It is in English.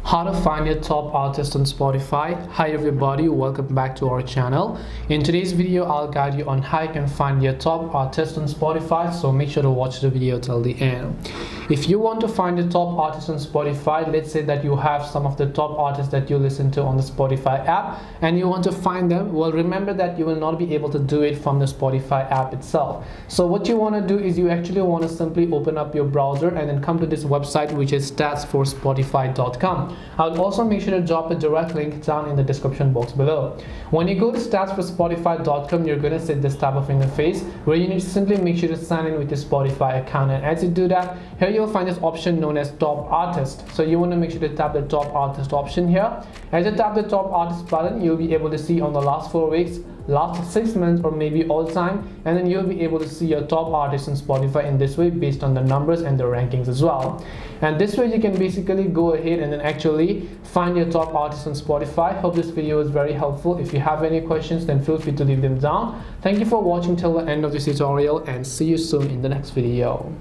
How to find your top artist on Spotify. Hi everybody, welcome back to our channel. In today's video I'll guide you on how you can find your top artist on Spotify, so make sure to watch the video till the end. If you want to find your top artist on Spotify, let's say that you have some of the top artists that you listen to on the Spotify app and you want to find them, well, remember that you will not be able to do it from the Spotify app itself. So what you want to do is you actually want to simply open up your browser and then come to this website, which is statsforspotify.com. I'll also make sure to drop a direct link down in the description box below. When you go to statsforspotify.com, you're going to see this type of interface where you need to simply make sure to sign in with your Spotify account, and as you do that, here you'll find this option known as top artist. So you want to make sure to tap the top artist option here. As you tap the top artist button, you'll be able to see on the last 4 weeks, last 6 months, or maybe all time, and then you'll be able to see your top artists on Spotify in this way based on the numbers and the rankings as well. And this way you can basically go ahead and then actually find your top artists on Spotify. Hope this video was very helpful. If you have any questions, then feel free to leave them down. Thank you for watching till the end of this tutorial, and see you soon in the next video.